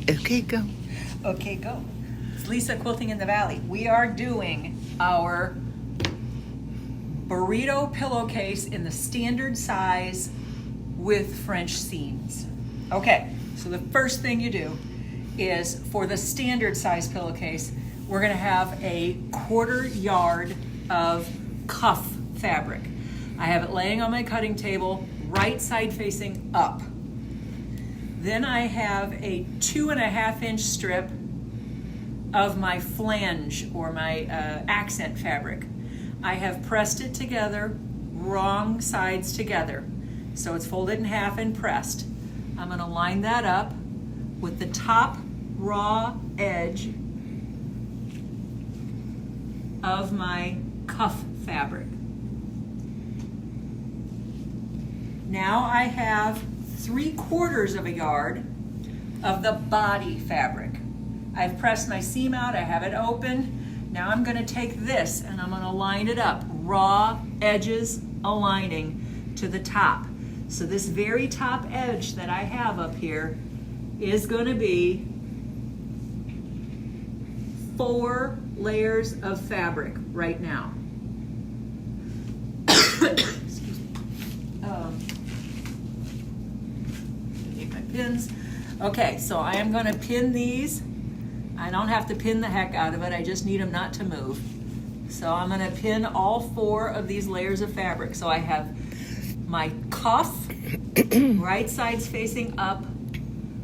Okay, go. Okay, go. It's Lisa Quilting in the Valley. We are doing our burrito pillowcase in the standard size with French seams. Okay, so the first thing you do is for the standard size pillowcase, we're gonna have a 1/4 yard of cuff fabric. I have it laying on my cutting table, right side facing up. Then I have a 2.5 inch strip of my flange or my accent fabric. I have pressed it together, wrong sides together. So it's folded in half and pressed. I'm gonna line that up with the top raw edge of my cuff fabric. Now I have 3/4 of a yard of the body fabric. I've pressed my seam out, I have it open. Now I'm gonna take this and I'm gonna line it up, raw edges aligning to the top. So this very top edge that I have up here is gonna be 4 layers of fabric right now. Excuse me. Need my pins. Okay, so I am gonna pin these. I don't have to pin the heck out of it, I just need them not to move. So I'm gonna pin all 4 of these layers of fabric. So I have my cuff, right sides facing up.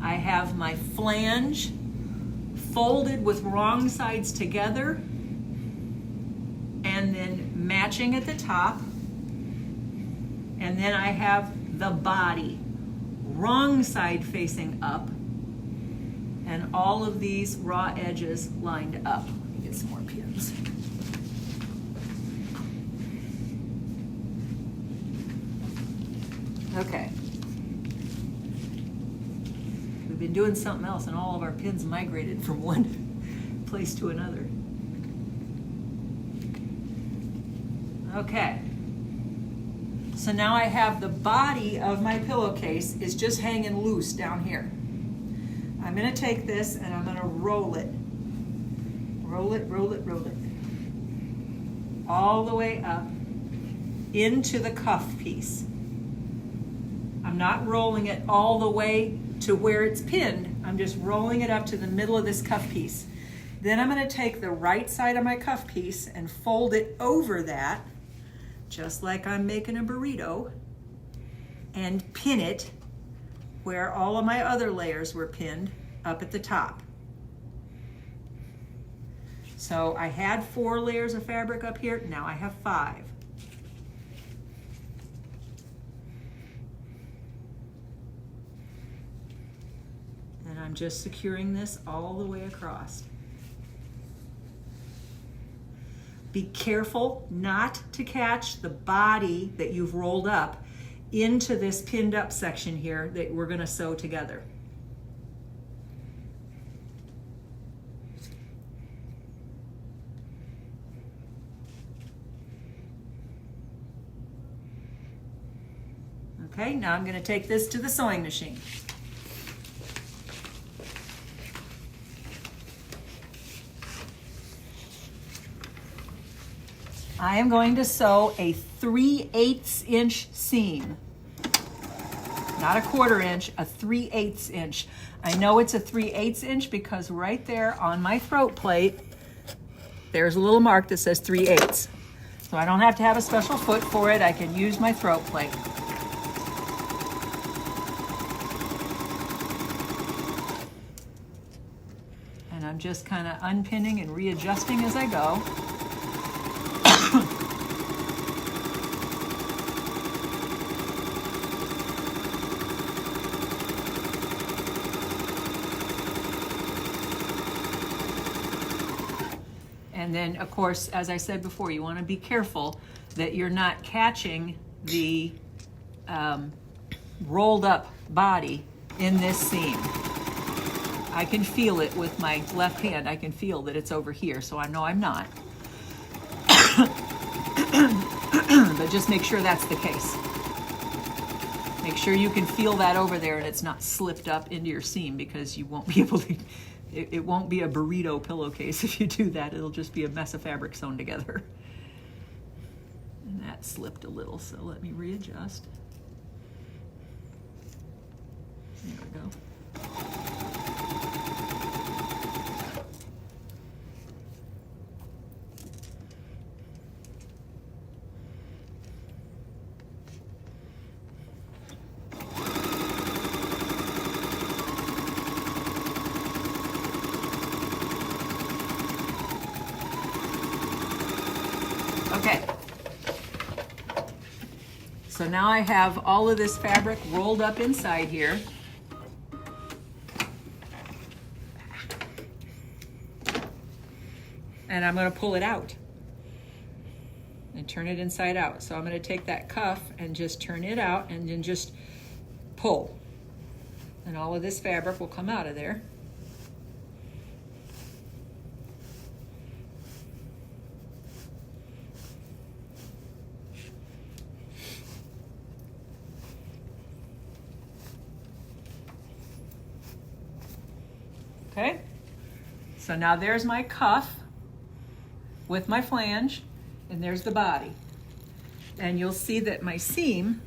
I have my flange folded with wrong sides together and then matching at the top. And then I have the body, wrong side facing up, and all of these raw edges lined up. Let me get some more pins. Okay. We've been doing something else and all of our pins migrated from one place to another. Okay. So now I have the body of my pillowcase is just hanging loose down here. I'm gonna take this and I'm gonna roll it. Roll it, roll it, roll it. All the way up into the cuff piece. I'm not rolling it all the way to where it's pinned. I'm just rolling it up to the middle of this cuff piece. Then I'm gonna take the right side of my cuff piece and fold it over that, just like I'm making a burrito, and pin it where all of my other layers were pinned up at the top. So I had 4 layers of fabric up here, now I have 5. And I'm just securing this all the way across. Be careful not to catch the body that you've rolled up into this pinned up section here that we're gonna sew together. Okay, now I'm gonna take this to the sewing machine. I am going to sew a 3/8 inch seam. Not a 1/4 inch, a 3/8 inch. I know it's a 3/8 inch because right there on my throat plate, there's a little mark that says 3/8. So I don't have to have a special foot for it. I can use my throat plate. And I'm just kind of unpinning and readjusting as I go. And then, of course, as I said before, you want to be careful that you're not catching the rolled up body in this seam. I can feel it with my left hand. I can feel that it's over here, so I know I'm not. But just make sure that's the case. Make sure you can feel that over there and it's not slipped up into your seam, because you won't be able to, it won't be a burrito pillowcase if you do that. It'll just be a mess of fabric sewn together. And that slipped a little, so let me readjust. There we go. Okay, so now I have all of this fabric rolled up inside here. And I'm going to pull it out and turn it inside out. So I'm going to take that cuff and just turn it out and then just pull. And all of this fabric will come out of there. Okay, so now there's my cuff with my flange, and there's the body. And you'll see that my seam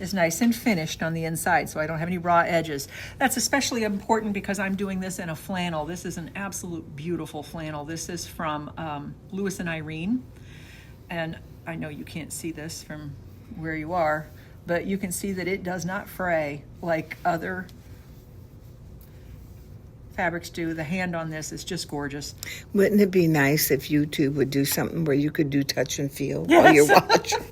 is nice and finished on the inside, so I don't have any raw edges. That's especially important because I'm doing this in a flannel. This is an absolute beautiful flannel. This is from Lewis and Irene, and I know you can't see this from where you are, but you can see that it does not fray like other fabrics do. The hand on this is just gorgeous. Wouldn't it be nice if YouTube would do something where you could do touch and feel while you're watching?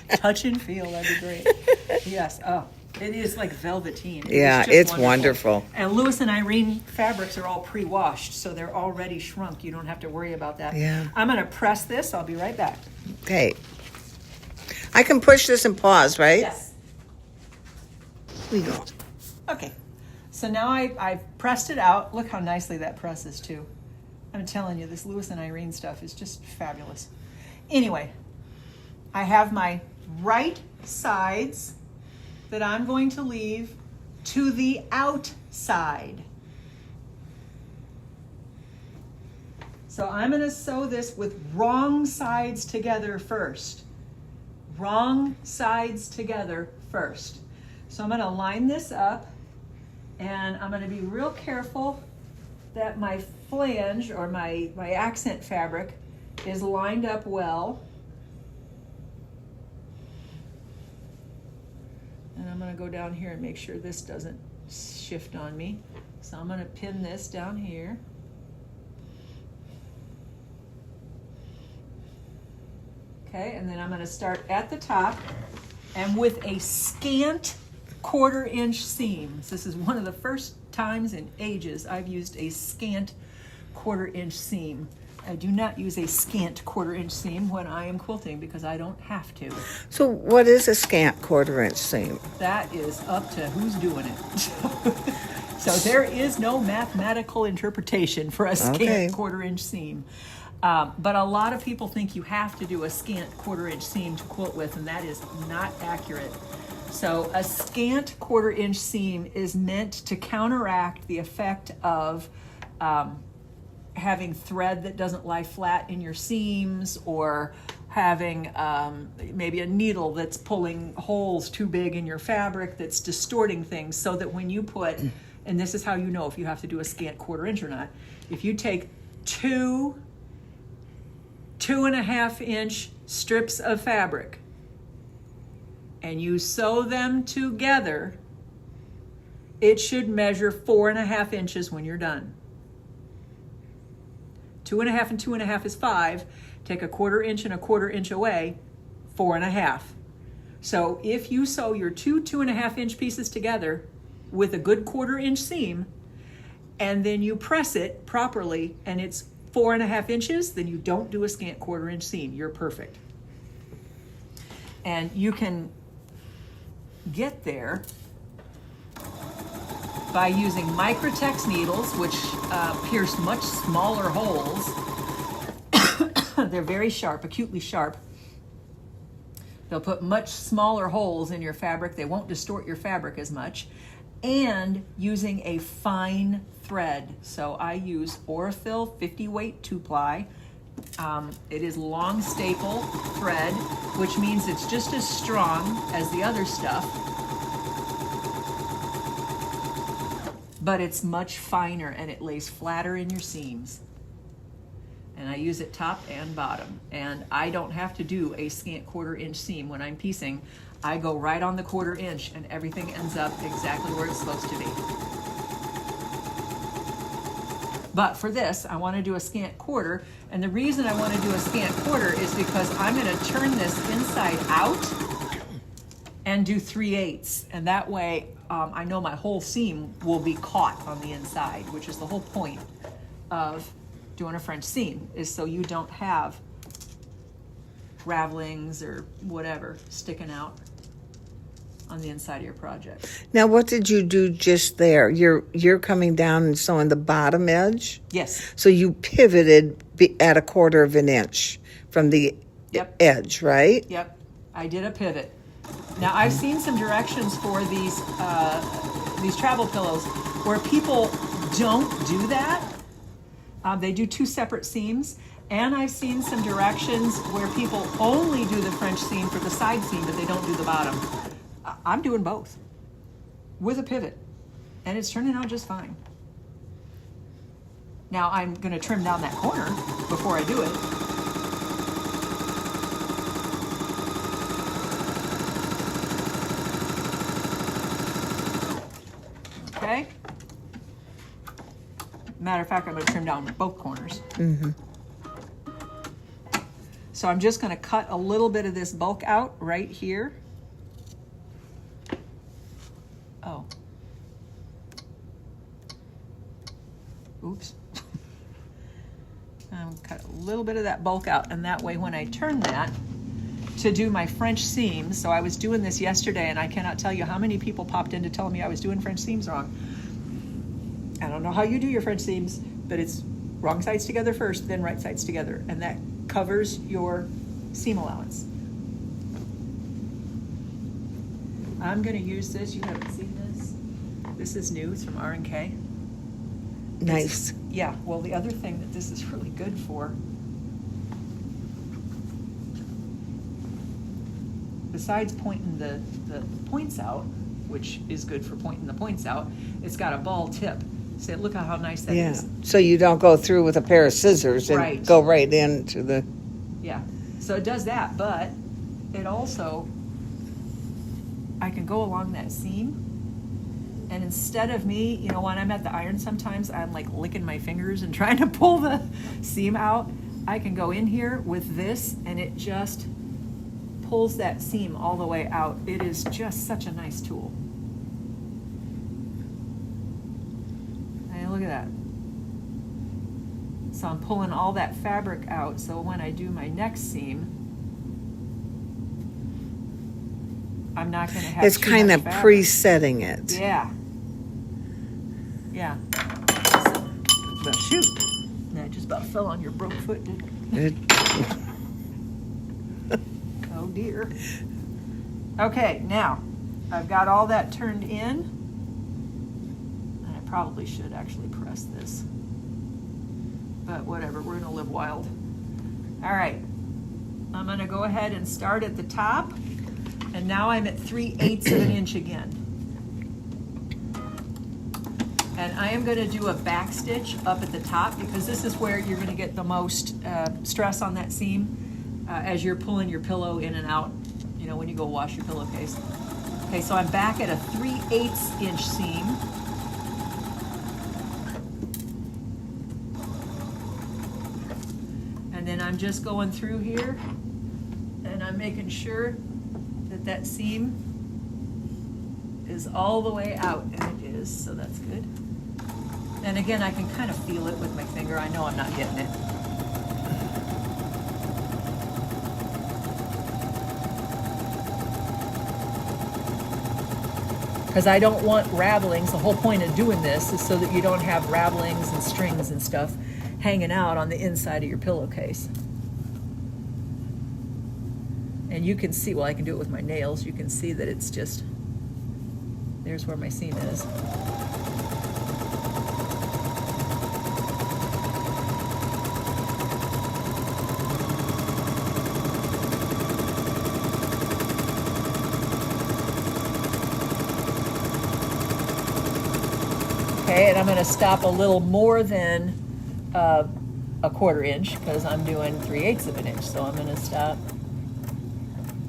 Touch and feel, that'd be great. Yes. Oh, it is like velveteen. Yeah, it's wonderful. And Lewis and Irene fabrics are all pre-washed, so they're already shrunk. You don't have to worry about that. Yeah. I'm going to press this. I'll be right back. Okay. I can push this and pause, right? Yes. We go. Okay. So now I've pressed it out. Look how nicely that presses too. I'm telling you, this Lewis and Irene stuff is just fabulous. Anyway, I have my right sides that I'm going to leave to the outside. So I'm going to sew this with wrong sides together first. Wrong sides together first. So I'm going to line this up. And I'm going to be real careful that my flange or my accent fabric is lined up well. And I'm going to go down here and make sure this doesn't shift on me. So I'm going to pin this down here. Okay, and then I'm going to start at the top and with a scant 1/4 inch seams. This is one of the first times in ages I've used a scant 1/4 inch seam. I do not use a scant 1/4 inch seam when I am quilting because I don't have to. So what is a scant 1/4 inch seam? That is up to who's doing it. So there is no mathematical interpretation for a scant 1/4 inch seam. But a lot of people think you have to do a scant 1/4 inch seam to quilt with, and that is not accurate. So a scant 1/4 inch seam is meant to counteract the effect of having thread that doesn't lie flat in your seams, or having maybe a needle that's pulling holes too big in your fabric that's distorting things, so that when you put, and this is how you know if you have to do a scant 1/4 inch or not, if you take two 2.5 inch strips of fabric and you sew them together, it should measure 4.5 inches when you're done. 2.5 and 2.5 is 5. Take a 1/4 inch and a 1/4 inch away, 4.5. So if you sew your two 2.5 inch pieces together with a good 1/4 inch seam, and then you press it properly and it's 4.5 inches, then you don't do a scant 1/4 inch seam. You're perfect. And you can get there by using Microtex needles, which pierce much smaller holes. They're very sharp, acutely sharp. They'll put much smaller holes in your fabric. They won't distort your fabric as much. And using a fine thread. So I use Orifil 50 weight 2-ply. It is long staple thread, which means it's just as strong as the other stuff, but it's much finer and it lays flatter in your seams. And I use it top and bottom. And I don't have to do a scant 1/4 inch seam when I'm piecing. I go right on the 1/4 inch and everything ends up exactly where it's supposed to be. But for this, I want to do a scant 1/4. And the reason I want to do a scant 1/4 is because I'm going to turn this inside out and do 3/8. And that way I know my whole seam will be caught on the inside, which is the whole point of doing a French seam, is so you don't have ravelings or whatever sticking out on the inside of your project. Now, what did you do just there? You're coming down and sewing the bottom edge? Yes. So you pivoted at a 1/4 inch from the Yep. edge, right? Yep, I did a pivot. Now I've seen some directions for these travel pillows where people don't do that. They do 2 separate seams. And I've seen some directions where people only do the French seam for the side seam, but they don't do the bottom. I'm doing both with a pivot, and it's turning out just fine. Now I'm going to trim down that corner before I do it. Okay. Matter of fact, I'm going to trim down both corners. Mm-hmm. So I'm just going to cut a little bit of this bulk out right here. Oh. Oops. Cut a little bit of that bulk out, and that way when I turn that to do my French seams, so I was doing this yesterday and I cannot tell you how many people popped in to tell me I was doing French seams wrong. I don't know how you do your French seams, but it's wrong sides together first, then right sides together, and that covers your seam allowance. I'm going to use this. You haven't seen this. This is new. It's from R&K. Nice. Yeah, well, the other thing that this is really good for, besides pointing the points out, which is good for pointing the points out, it's got a ball tip. So look how nice that is. Yeah, so you don't go through with a pair of scissors and Right. go right into the... Yeah, so it does that, but it also, I can go along that seam, and instead of me, you know, when I'm at the iron sometimes, I'm like licking my fingers and trying to pull the seam out. I can go in here with this, and it just pulls that seam all the way out. It is just such a nice tool. Hey, look at that. So I'm pulling all that fabric out, so when I do my next seam, I'm not going to have It's too kind much of fabric. pre-setting it. Yeah. Yeah. Well, shoot. That just about fell on your broke foot, didn't it? Oh, dear. Okay, now, I've got all that turned in. And I probably should actually press this. But whatever, we're going to live wild. All right. I'm going to go ahead and start at the top. And now I'm at 3/8 of an inch again. And I am going to do a back stitch up at the top because this is where you're going to get the most stress on that seam as you're pulling your pillow in and out, you know, when you go wash your pillowcase. Okay, so I'm back at a 3/8 inch seam. And then I'm just going through here and I'm making sure that seam is all the way out, and it is, so that's good. And again, I can kind of feel it with my finger. I know I'm not getting it. Because I don't want ravelings. The whole point of doing this is so that you don't have ravelings and strings and stuff hanging out on the inside of your pillowcase. And you can see, well, I can do it with my nails. You can see that it's just, there's where my seam is. Okay, and I'm going to stop a little more than a 1/4 inch because I'm doing 3/8 of an inch. So I'm going to stop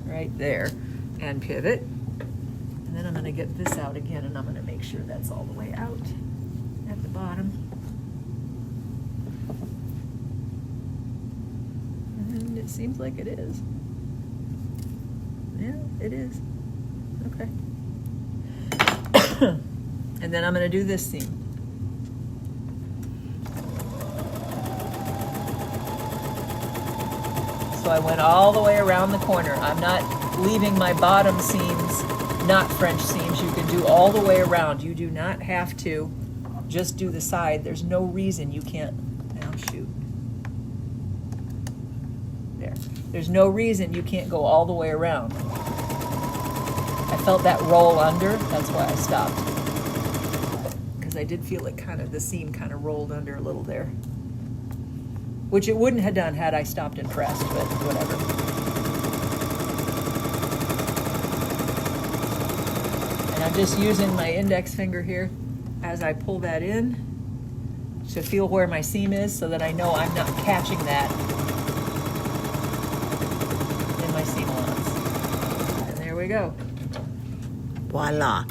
right there and pivot. And then I'm going to get this out again, and I'm going to make sure that's all the way out at the bottom. And it seems like it is. Yeah, it is. Okay. And then I'm going to do this seam. So I went all the way around the corner. I'm not leaving my bottom seams not French seams. You can do all the way around. You do not have to just do the side. There's no reason you can't. Now shoot. There. There's no reason you can't go all the way around. I felt that roll under. That's why I stopped. I did feel it kind of, the seam kind of rolled under a little there. Which it wouldn't have done had I stopped and pressed, but whatever. And I'm just using my index finger here as I pull that in to feel where my seam is so that I know I'm not catching that in my seam allowance. And there we go. Voila.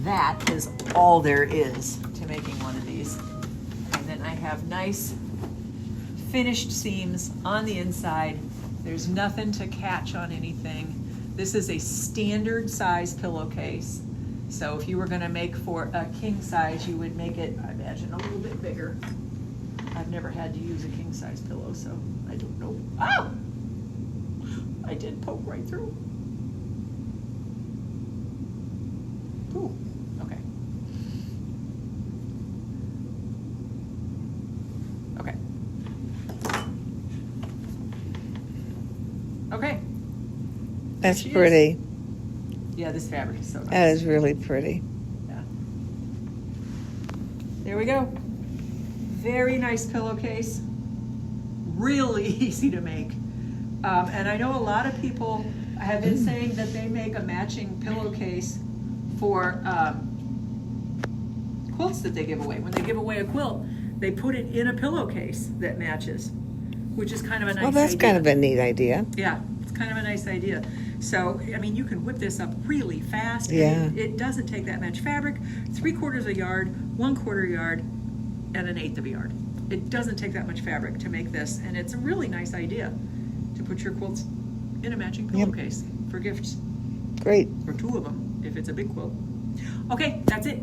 That is all there is to making one of these. And then I have nice finished seams on the inside. There's nothing to catch on anything. This is a standard size pillowcase. So if you were gonna make for a king size, you would make it, I imagine, a little bit bigger. I've never had to use a king size pillow, so I don't know. Oh! I did poke right through. Ooh. Okay. Okay. Okay. That's pretty. Yeah, this fabric is so nice. That is really pretty. Yeah. There we go. Very nice pillowcase. Really easy to make. And I know a lot of people have been saying that they make a matching pillowcase for quilts that they give away. When they give away a quilt, they put it in a pillowcase that matches, which is kind of a nice idea. Well, that's kind of a neat idea. Yeah, it's kind of a nice idea. So, I mean, you can whip this up really fast. Yeah. It doesn't take that much fabric. 3/4 a yard, 1/4 yard, and 1/8 of a yard. It doesn't take that much fabric to make this, and it's a really nice idea to put your quilts in a matching pillowcase for gifts. Great. Or 2 of them if it's a big quilt. Okay, that's it.